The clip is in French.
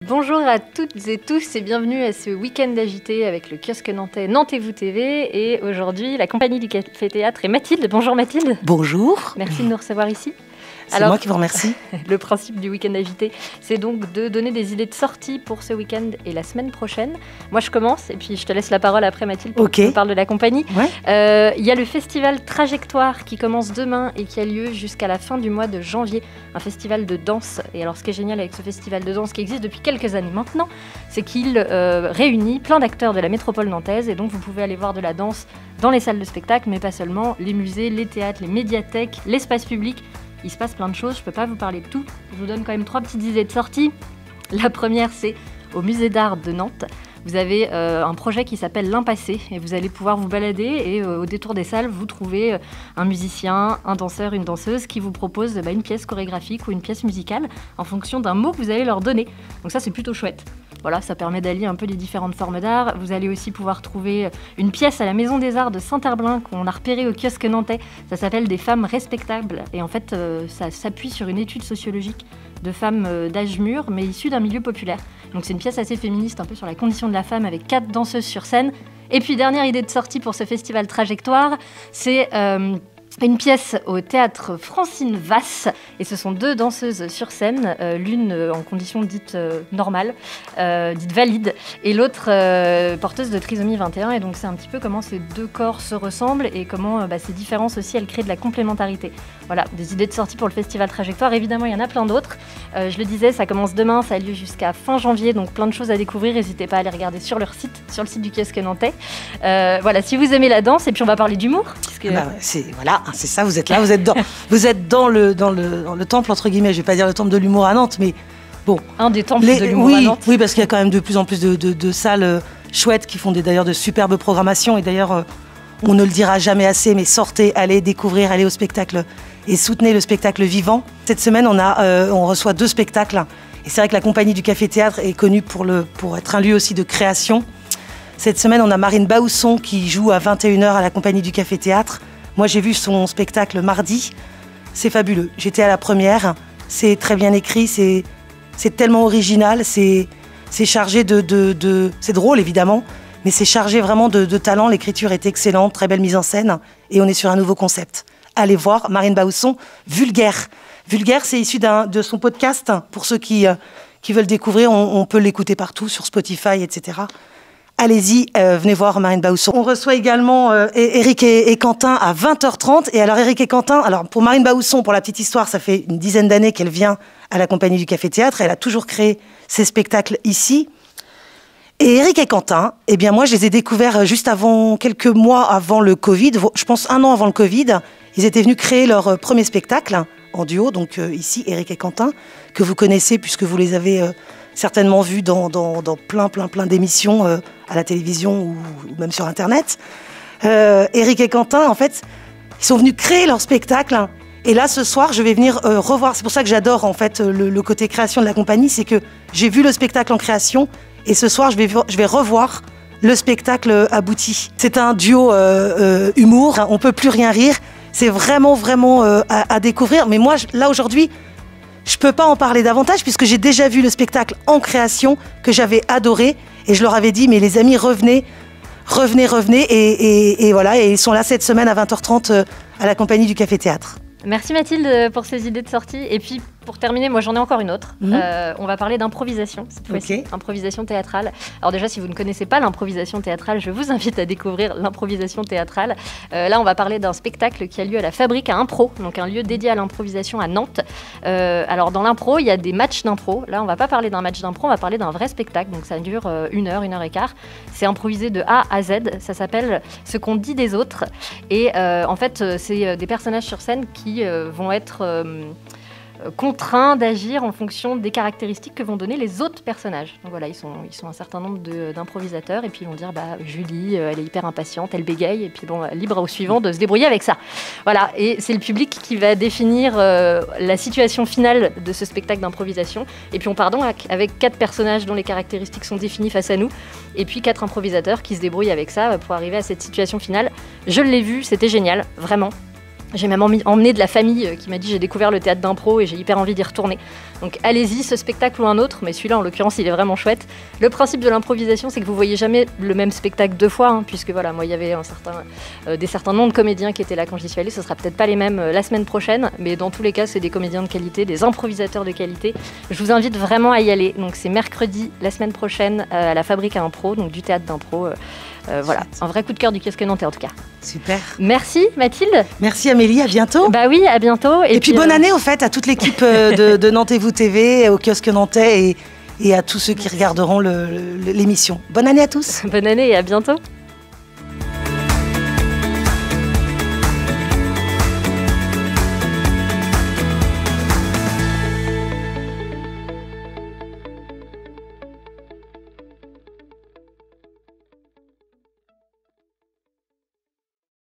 Bonjour à toutes et tous et bienvenue à ce week-end agité avec le kiosque nantais Nantez-vous TV. Et aujourd'hui, la compagnie du Café Théâtre et Mathilde. Bonjour Mathilde. Bonjour. Merci de nous recevoir ici. C'est moi qui vous remercie. Le principe du week-end agité, c'est donc de donner des idées de sortie pour ce week-end et la semaine prochaine. Moi, je commence et puis je te laisse la parole après, Mathilde, pour que tu nous parles de la compagnie. Ouais. Il y a le festival Trajectoire qui commence demain et qui a lieu jusqu'à la fin du mois de janvier. Un festival de danse. Et alors, ce qui est génial avec ce festival de danse qui existe depuis quelques années maintenant, c'est qu'il réunit plein d'acteurs de la métropole nantaise. Et donc, vous pouvez aller voir de la danse dans les salles de spectacle, mais pas seulement, les musées, les théâtres, les médiathèques, l'espace public. Il se passe plein de choses, je ne peux pas vous parler de tout. Je vous donne quand même 3 petites idées de sortie. La première, c'est au musée d'art de Nantes. Vous avez un projet qui s'appelle l'Impassé et vous allez pouvoir vous balader et au détour des salles, vous trouvez un musicien, un danseur, une danseuse qui vous propose une pièce chorégraphique ou une pièce musicale en fonction d'un mot que vous allez leur donner. Donc ça, c'est plutôt chouette. Voilà, ça permet d'allier un peu les différentes formes d'art. Vous allez aussi pouvoir trouver une pièce à la Maison des Arts de Saint-Herblain qu'on a repérée au kiosque nantais. Ça s'appelle Des femmes respectables. Et en fait, ça s'appuie sur une étude sociologique de femmes d'âge mûr, mais issues d'un milieu populaire. Donc c'est une pièce assez féministe, un peu sur la condition de la femme, avec 4 danseuses sur scène. Et puis, dernière idée de sortie pour ce festival Trajectoire, c'est une pièce au théâtre Francine Vasse, et ce sont 2 danseuses sur scène, l'une en condition dite normale, dite valide, et l'autre porteuse de trisomie 21, et donc c'est un petit peu comment ces 2 corps se ressemblent et comment ces différences aussi elles créent de la complémentarité. Voilà, des idées de sortie pour le festival Trajectoire. Évidemment, il y en a plein d'autres. Je le disais, ça commence demain, ça a lieu jusqu'à fin janvier, donc plein de choses à découvrir. N'hésitez pas à aller regarder sur leur site, sur le site du kiosque nantais. Voilà, si vous aimez la danse, et puis on va parler d'humour. Puisque... c'est ça, vous êtes là, vous êtes dans le temple, entre guillemets, je vais pas dire le temple de l'humour à Nantes, mais bon. Un des temples de l'humour à Nantes. Oui, parce qu'il y a quand même de plus en plus de salles chouettes qui font d'ailleurs de superbes programmations, et d'ailleurs, on ne le dira jamais assez, mais sortez, allez découvrir, allez au spectacle et soutenez le spectacle vivant. Cette semaine, on reçoit 2 spectacles, et c'est vrai que la compagnie du Café Théâtre est connue pour être un lieu aussi de création. Cette semaine, on a Marine Bausson qui joue à 21h à la compagnie du Café Théâtre. Moi, j'ai vu son spectacle mardi. C'est fabuleux. J'étais à la première. C'est très bien écrit. C'est tellement original. C'est chargé de... C'est drôle, évidemment, mais c'est chargé vraiment de talent. L'écriture est excellente, très belle mise en scène. Et on est sur un nouveau concept. Allez voir Marine Bausson, Vulgaire. Vulgaire, c'est issu de son podcast. Pour ceux qui veulent découvrir, on peut l'écouter partout, sur Spotify, etc. Allez-y, venez voir Marine Bausson. On reçoit également Eric et Quentin à 20h30. Et alors Eric et Quentin, alors pour Marine Bausson, pour la petite histoire, ça fait une dizaine d'années qu'elle vient à la compagnie du Café Théâtre. Elle a toujours créé ses spectacles ici. Et Eric et Quentin, eh bien moi je les ai découverts juste avant, quelques mois avant le Covid, je pense 1 an avant le Covid. Ils étaient venus créer leur premier spectacle en duo, donc ici Eric et Quentin, que vous connaissez puisque vous les avez... certainement vu dans plein d'émissions à la télévision ou même sur Internet. Eric et Quentin, en fait, ils sont venus créer leur spectacle. Et là, ce soir, je vais venir revoir. C'est pour ça que j'adore, en fait, le côté création de la compagnie. C'est que j'ai vu le spectacle en création. Et ce soir, je vais revoir le spectacle abouti. C'est un duo humour. On peut plus rien rire. C'est vraiment à découvrir. Mais moi, là, aujourd'hui... je peux pas en parler davantage puisque j'ai déjà vu le spectacle en création que j'avais adoré et je leur avais dit mais les amis revenez et voilà, et ils sont là cette semaine à 20h30 à la compagnie du Café Théâtre. Merci Mathilde pour ces idées de sortie. Et puis pour terminer, moi j'en ai encore une autre. On va parler d'improvisation cette fois-ci, improvisation théâtrale. Alors déjà, si vous ne connaissez pas l'improvisation théâtrale, je vous invite à découvrir l'improvisation théâtrale. Là, on va parler d'un spectacle qui a lieu à la Fabrique à Impro, donc un lieu dédié à l'improvisation à Nantes. Alors dans l'impro, il y a des matchs d'impro. Là, on va pas parler d'un match d'impro, on va parler d'un vrai spectacle. Donc ça dure 1 heure, 1 heure et quart. C'est improvisé de A à Z. Ça s'appelle Ce qu'on dit des autres. Et en fait, c'est des personnages sur scène qui vont être... contraints d'agir en fonction des caractéristiques que vont donner les autres personnages. Donc voilà, ils sont un certain nombre d'improvisateurs et puis ils vont dire Julie, elle est hyper impatiente, elle bégaye et puis bon, libre au suivant de se débrouiller avec ça. Voilà, et c'est le public qui va définir la situation finale de ce spectacle d'improvisation. Et puis on part donc avec 4 personnages dont les caractéristiques sont définies face à nous et puis 4 improvisateurs qui se débrouillent avec ça pour arriver à cette situation finale. Je l'ai vu, c'était génial, vraiment. J'ai même emmené de la famille qui m'a dit j'ai découvert le théâtre d'impro et j'ai hyper envie d'y retourner. Donc allez-y, ce spectacle ou un autre, mais celui-là en l'occurrence il est vraiment chouette. Le principe de l'improvisation, c'est que vous voyez jamais le même spectacle 2 fois, hein, puisque voilà, moi il y avait des certains noms de comédiens qui étaient là quand j'y suis allée. Ce sera peut-être pas les mêmes la semaine prochaine, mais dans tous les cas c'est des comédiens de qualité, des improvisateurs de qualité. Je vous invite vraiment à y aller. Donc c'est mercredi la semaine prochaine à la Fabrique à Impro, donc du théâtre d'impro. Voilà, un vrai coup de cœur du kiosque nantais en tout cas. Super. Merci Mathilde. Merci Amélie, à bientôt. Bah oui, à bientôt. Et puis bonne année au fait à toute l'équipe de Nantez-vous TV, au kiosque nantais et à tous ceux qui regarderont l'émission. Bonne année à tous. Bonne année et à bientôt.